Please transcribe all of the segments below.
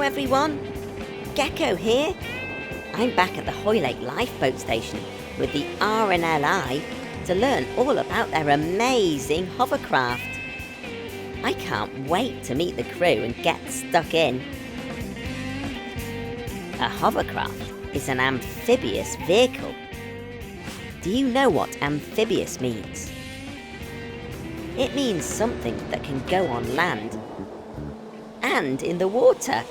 everyone, Gecko here. I'm back at the Hoylake Lifeboat Station with the RNLI to learn all about their amazing hovercraft. I can't wait to meet the crew and get stuck in. A hovercraft is an amphibious vehicle. Do you know what amphibious means? It means something that can go on land and in the water.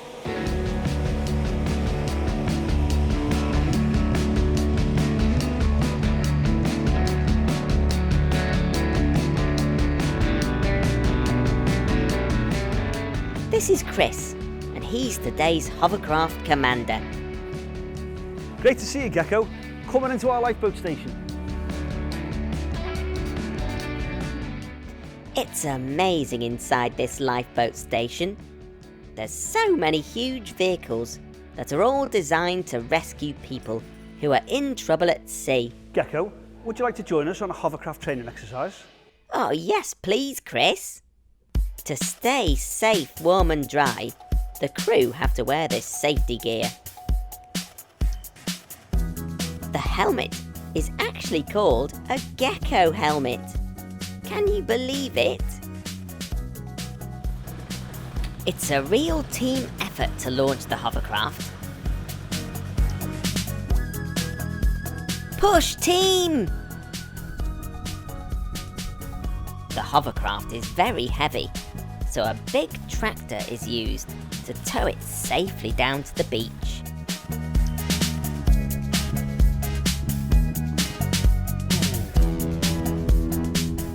This is Chris, and he's today's hovercraft commander. Great to see you, Gecko. Coming into our lifeboat station. It's amazing inside this lifeboat station. There's so many huge vehicles that are all designed to rescue people who are in trouble at sea. Gecko, would you like to join us on a hovercraft training exercise? Oh yes, please, Chris. To stay safe, warm and dry, the crew have to wear this safety gear. The helmet is actually called a Gecko helmet. Can you believe it? It's a real team effort to launch the hovercraft. Push, team! The hovercraft is very heavy, so a big tractor is used to tow it safely down to the beach.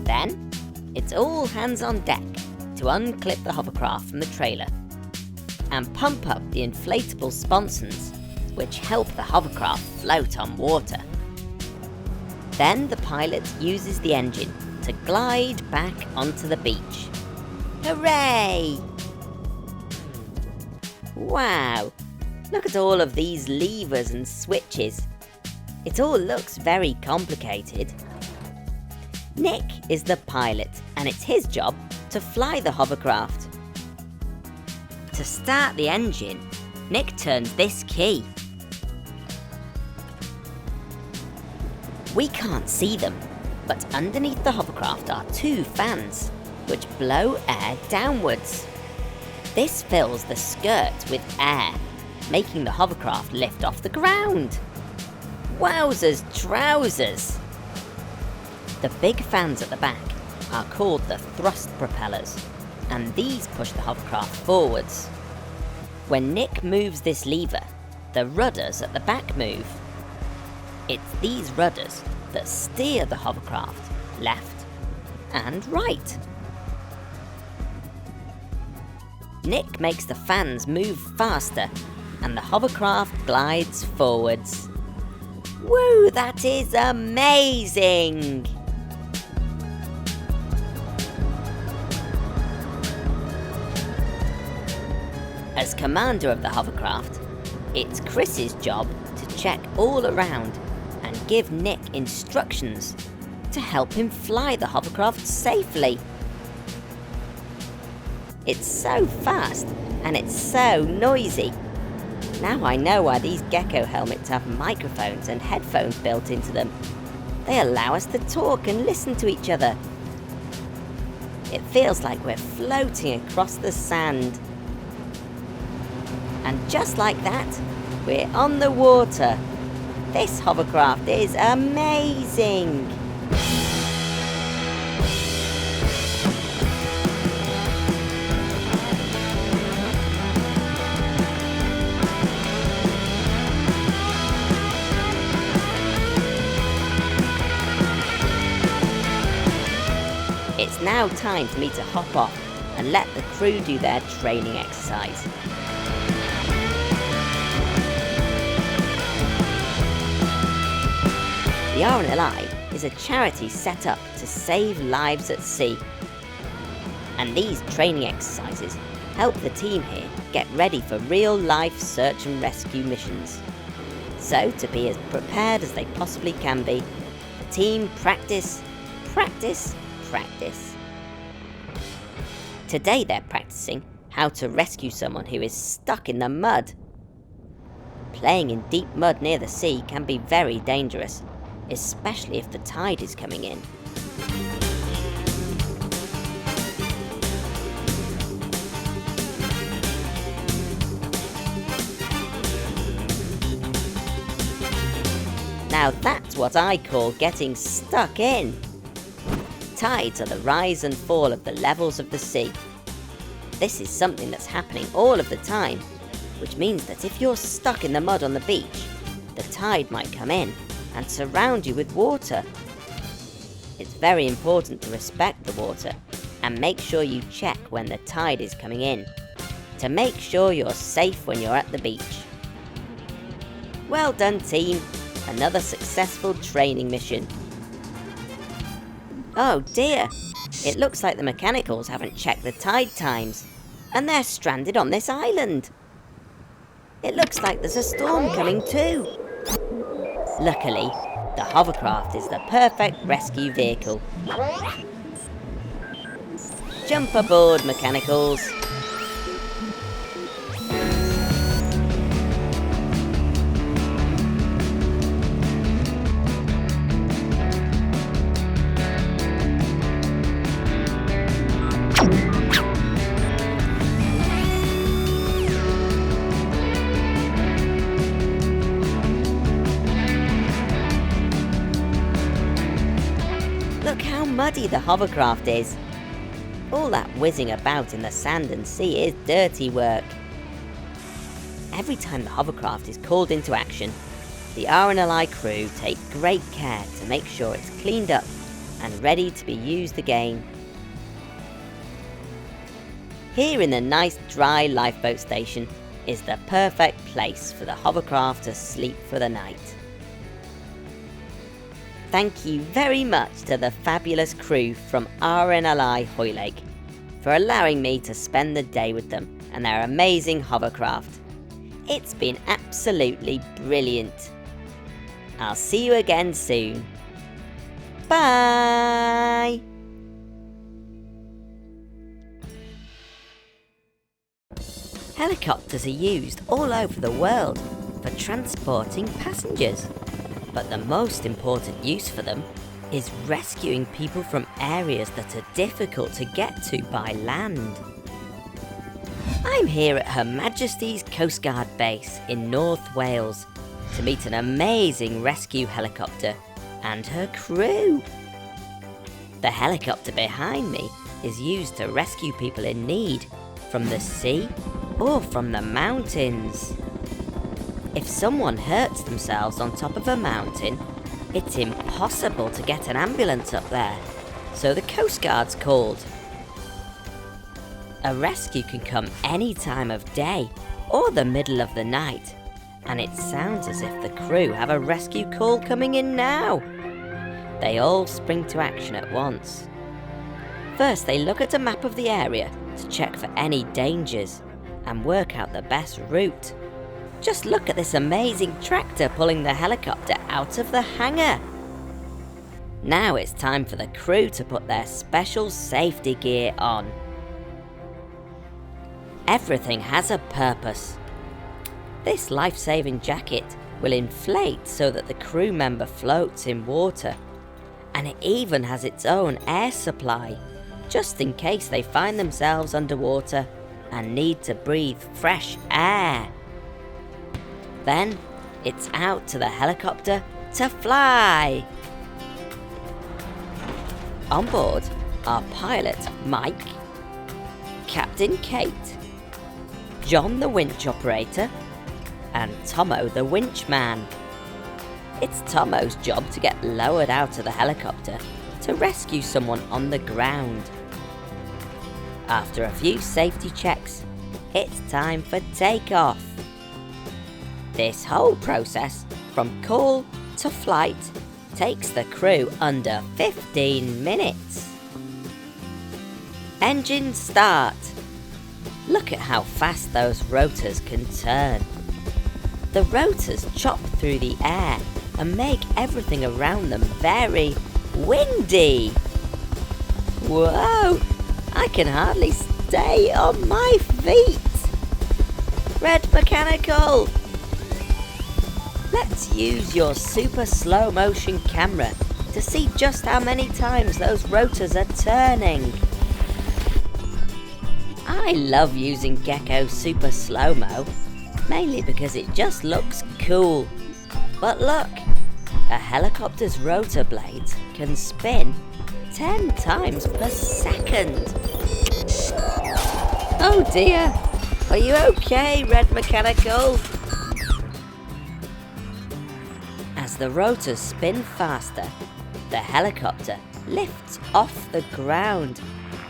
Then, it's all hands on deck to unclip the hovercraft from the trailer and pump up the inflatable sponsons which help the hovercraft float on water. Then the pilot uses the engine to glide back onto the beach. Hooray! Wow, look at all of these levers and switches. It all looks very complicated. Nick is the pilot, and it's his job to fly the hovercraft. To start the engine, Nick turns this key. We can't see them, but underneath the hovercraft are two fans, which blow air downwards. This fills the skirt with air, making the hovercraft lift off the ground. Wowzers trousers! The big fans at the back are called the thrust propellers, and these push the hovercraft forwards. When Nick moves this lever, the rudders at the back move. It's these rudders that steer the hovercraft left and right. Nick makes the fans move faster, and the hovercraft glides forwards. Woo, that is amazing! As commander of the hovercraft, it's Chris's job to check all around and give Nick instructions to help him fly the hovercraft safely. It's so fast and it's so noisy. Now I know why these Gecko helmets have microphones and headphones built into them. They allow us to talk and listen to each other. It feels like we're floating across the sand. And just like that, we're on the water. This hovercraft is amazing! It's now time for me to hop off and let the crew do their training exercise. The RNLI is a charity set up to save lives at sea. And these training exercises help the team here get ready for real-life search and rescue missions. So, to be as prepared as they possibly can be, the team practice, practice, practice. Today they're practicing how to rescue someone who is stuck in the mud. Playing in deep mud near the sea can be very dangerous, especially if the tide is coming in. Now that's what I call getting stuck in. Tides are the rise and fall of the levels of the sea. This is something that's happening all of the time, which means that if you're stuck in the mud on the beach, the tide might come in and surround you with water. It's very important to respect the water and make sure you check when the tide is coming in, to make sure you're safe when you're at the beach. Well done, team. Another successful training mission. Oh dear, it looks like the mechanicals haven't checked the tide times, and they're stranded on this island. It looks like there's a storm coming too. Luckily, the hovercraft is the perfect rescue vehicle. Jump aboard, mechanicals. Look how muddy the hovercraft is. All that whizzing about in the sand and sea is dirty work. Every time the hovercraft is called into action, the RNLI crew take great care to make sure it's cleaned up and ready to be used again. Here in the nice dry lifeboat station is the perfect place for the hovercraft to sleep for the night. Thank you very much to the fabulous crew from RNLI Hoylake for allowing me to spend the day with them and their amazing hovercraft. It's been absolutely brilliant. I'll see you again soon. Bye! Helicopters are used all over the world for transporting passengers. But the most important use for them is rescuing people from areas that are difficult to get to by land. I'm here at Her Majesty's Coast Guard base in North Wales to meet an amazing rescue helicopter and her crew. The helicopter behind me is used to rescue people in need from the sea or from the mountains. If someone hurts themselves on top of a mountain, it's impossible to get an ambulance up there, so the Coast Guard's called. A rescue can come any time of day or the middle of the night, and it sounds as if the crew have a rescue call coming in now. They all spring to action at once. First, they look at a map of the area to check for any dangers and work out the best route. Just look at this amazing tractor pulling the helicopter out of the hangar. Now it's time for the crew to put their special safety gear on. Everything has a purpose. This life-saving jacket will inflate so that the crew member floats in water, and it even has its own air supply, just in case they find themselves underwater and need to breathe fresh air. Then, it's out to the helicopter to fly. On board are pilot Mike, Captain Kate, John the winch operator, and Tomo the winch man. It's Tomo's job to get lowered out of the helicopter to rescue someone on the ground. After a few safety checks, it's time for takeoff. This whole process, from call to flight, takes the crew under 15 minutes. Engines start. Look at how fast those rotors can turn. The rotors chop through the air and make everything around them very windy. Whoa! I can hardly stay on my feet. Red Mechanical, let's use your super slow motion camera to see just how many times those rotors are turning. I love using Gecko Super Slow-Mo, mainly because it just looks cool. But look, a helicopter's rotor blades can spin 10 times per second. Oh dear, are you okay, Red Mechanical? As the rotors spin faster, the helicopter lifts off the ground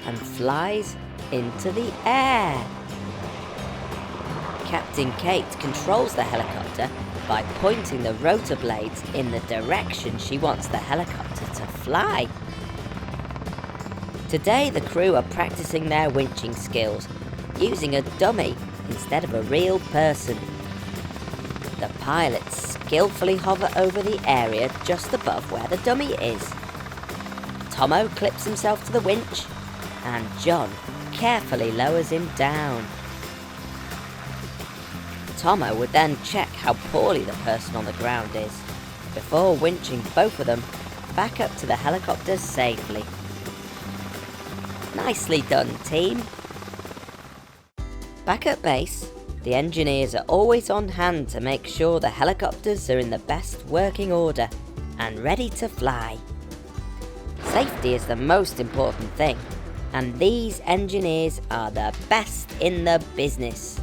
and flies into the air. Captain Kate controls the helicopter by pointing the rotor blades in the direction she wants the helicopter to fly. Today the crew are practicing their winching skills, using a dummy instead of a real person. The pilots skillfully hover over the area just above where the dummy is. Tomo clips himself to the winch, and John carefully lowers him down. Tomo would then check how poorly the person on the ground is, before winching both of them back up to the helicopter safely. Nicely done, team! Back at base, the engineers are always on hand to make sure the helicopters are in the best working order and ready to fly. Safety is the most important thing, and these engineers are the best in the business.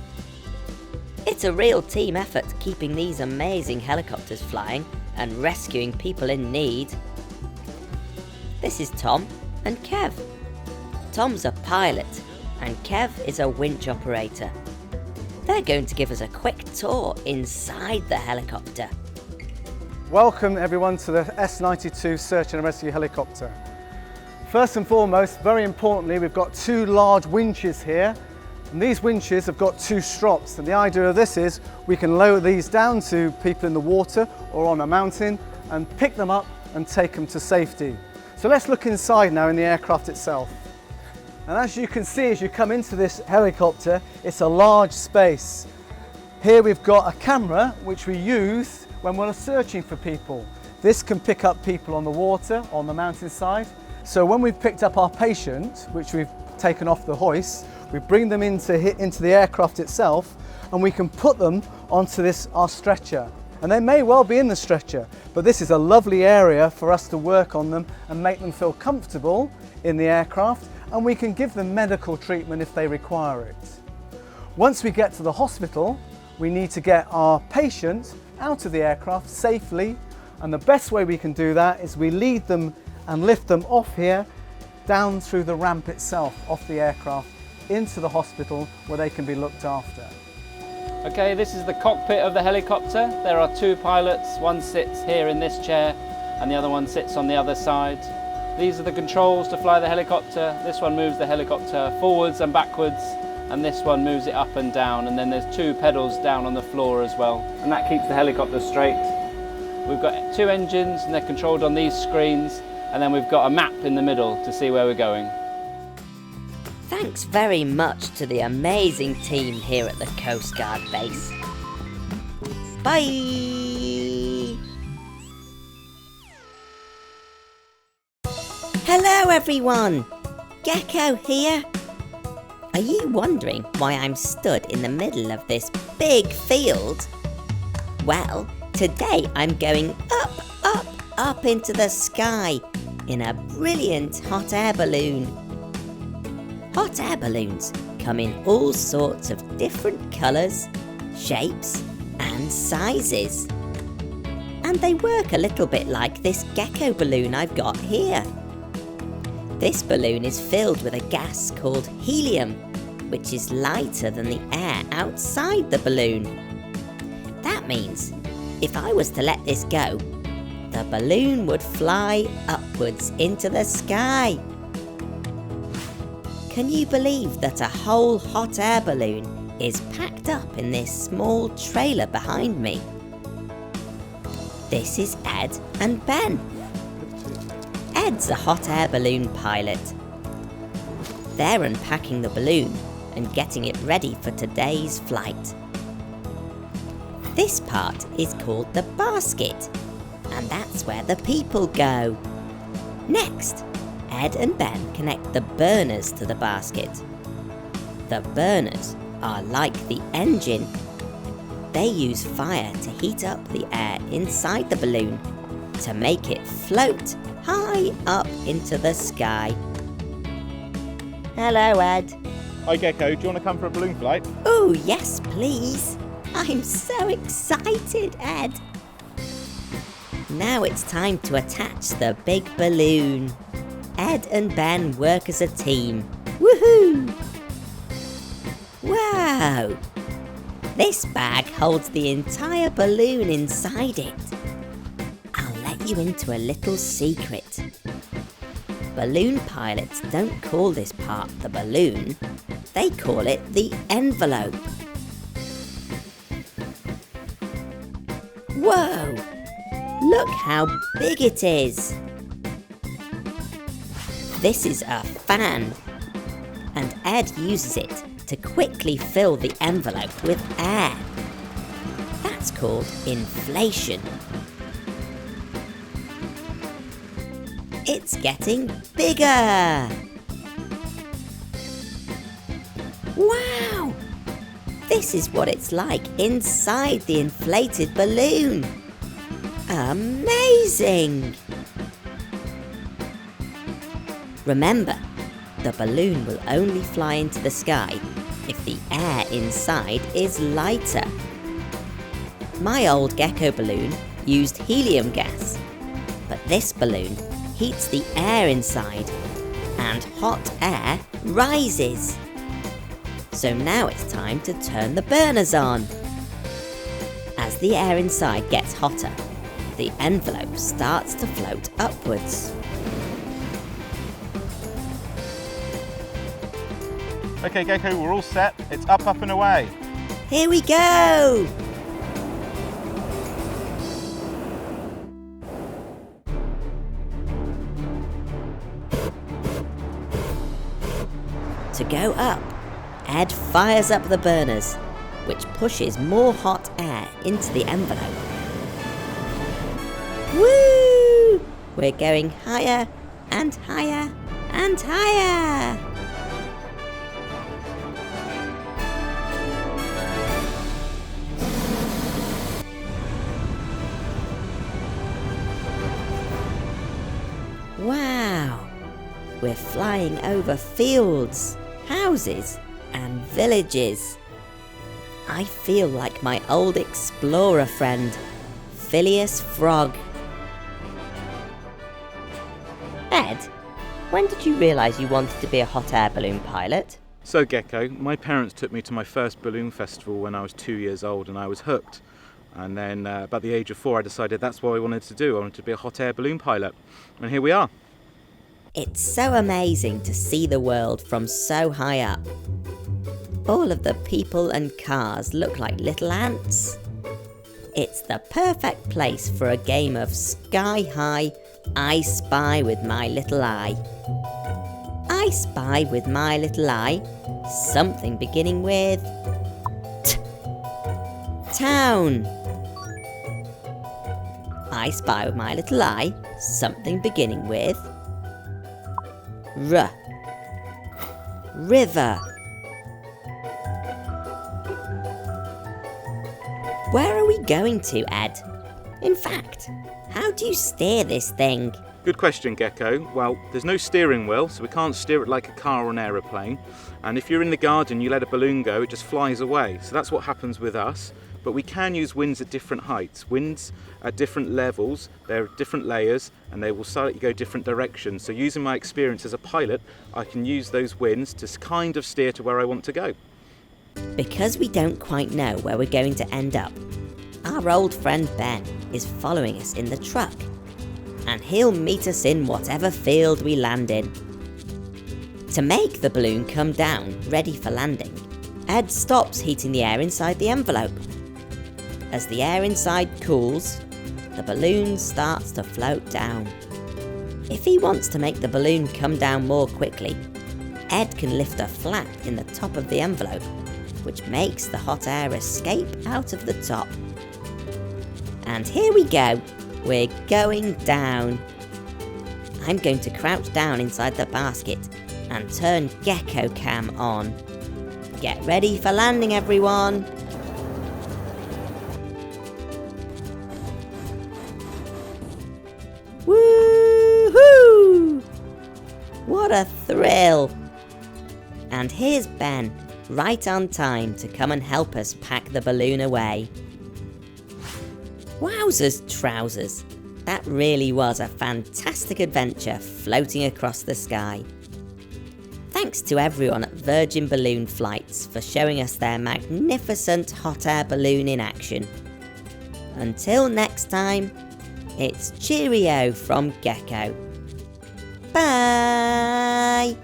It's a real team effort keeping these amazing helicopters flying and rescuing people in need. This is Tom and Kev. Tom's a pilot and Kev is a winch operator. They're going to give us a quick tour inside the helicopter. Welcome everyone to the S-92 Search and Rescue Helicopter. First and foremost, very importantly, we've got two large winches here, and these winches have got two strops, and the idea of this is we can lower these down to people in the water or on a mountain and pick them up and take them to safety. So let's look inside now in the aircraft itself. And as you can see, as you come into this helicopter, it's a large space. Here we've got a camera which we use when we're searching for people. This can pick up people on the water, on the mountainside. So when we've picked up our patient, which we've taken off the hoist, we bring them into the aircraft itself, and we can put them onto our stretcher. And they may well be in the stretcher, but this is a lovely area for us to work on them and make them feel comfortable in the aircraft, and we can give them medical treatment if they require it. Once we get to the hospital, we need to get our patient out of the aircraft safely, and the best way we can do that is we lead them and lift them off here, down through the ramp itself, off the aircraft, into the hospital where they can be looked after. Okay, this is the cockpit of the helicopter. There are two pilots, one sits here in this chair and the other one sits on the other side. These are the controls to fly the helicopter. This one moves the helicopter forwards and backwards, and this one moves it up and down, and then there's two pedals down on the floor as well, and that keeps the helicopter straight. We've got two engines and they're controlled on these screens, and then we've got a map in the middle to see where we're going. Thanks very much to the amazing team here at the Coast Guard base. Bye! Hello everyone! Gecko here! Are you wondering why I'm stood in the middle of this big field? Well, today I'm going up, up, up into the sky in a brilliant hot air balloon. Hot air balloons come in all sorts of different colours, shapes and sizes. And they work a little bit like this Gecko balloon I've got here. This balloon is filled with a gas called helium, which is lighter than the air outside the balloon. That means if I was to let this go, the balloon would fly upwards into the sky. Can you believe that a whole hot air balloon is packed up in this small trailer behind me? This is Ed and Ben. Ed's a hot air balloon pilot. They're unpacking the balloon and getting it ready for today's flight. This part is called the basket, and that's where the people go. Next, Ed and Ben connect the burners to the basket. The burners are like the engine. They use fire to heat up the air inside the balloon to make it float high up into the sky. Hello, Ed. Hi Gecko, do you want to come for a balloon flight? Oh, yes, please. I'm so excited, Ed. Now it's time to attach the big balloon. Ed and Ben work as a team. Woohoo! Wow! This bag holds the entire balloon inside it. I'll let you into a little secret. Balloon pilots don't call this part the balloon. They call it the envelope. Whoa! Look how big it is! This is a fan, and Ed uses it to quickly fill the envelope with air. That's called inflation. It's getting bigger! Wow! This is what it's like inside the inflated balloon. Amazing! Remember, the balloon will only fly into the sky if the air inside is lighter. My old Gecko balloon used helium gas, but this balloon heats the air inside and hot air rises. So now it's time to turn the burners on. As the air inside gets hotter, the envelope starts to float upwards. Okay Gecko, we're all set. It's up, up and away. Here we go! To go up, Ed fires up the burners, which pushes more hot air into the envelope. Woo! We're going higher and higher and higher! Wow! We're flying over fields, houses, and villages. I feel like my old explorer friend, Phileas Frog. Ed, when did you realise you wanted to be a hot air balloon pilot? So Gecko, my parents took me to my first balloon festival when I was 2 years old and I was hooked. And then about the age of 4 I decided that's what I wanted to do. I wanted to be a hot air balloon pilot. And here we are. It's so amazing to see the world from so high up. All of the people and cars look like little ants. It's the perfect place for a game of Sky High, I Spy with My Little Eye. I spy with my little eye something beginning with T. Town. I spy with my little eye something beginning with R. River. Where are we going to, Ed? In fact, how do you steer this thing? Good question, Gecko. Well, there's no steering wheel, so we can't steer it like a car or an aeroplane. And if you're in the garden, you let a balloon go, it just flies away. So that's what happens with us. But we can use winds at different heights. Winds at different levels, they're different layers, and they will slightly go different directions. So using my experience as a pilot, I can use those winds to kind of steer to where I want to go. Because we don't quite know where we're going to end up, our old friend Ben is following us in the truck, and he'll meet us in whatever field we land in. To make the balloon come down ready for landing, Ed stops heating the air inside the envelope. As the air inside cools, the balloon starts to float down. If he wants to make the balloon come down more quickly, Ed can lift a flap in the top of the envelope, which makes the hot air escape out of the top. And here we go, we're going down. I'm going to crouch down inside the basket and turn Gecko Cam on. Get ready for landing, everyone! Woohoo! What a thrill! And here's Ben, right on time to come and help us pack the balloon away. Wowzers trousers! That really was a fantastic adventure floating across the sky. Thanks to everyone at Virgin Balloon Flights for showing us their magnificent hot air balloon in action. Until next time, it's cheerio from Gecko. Bye!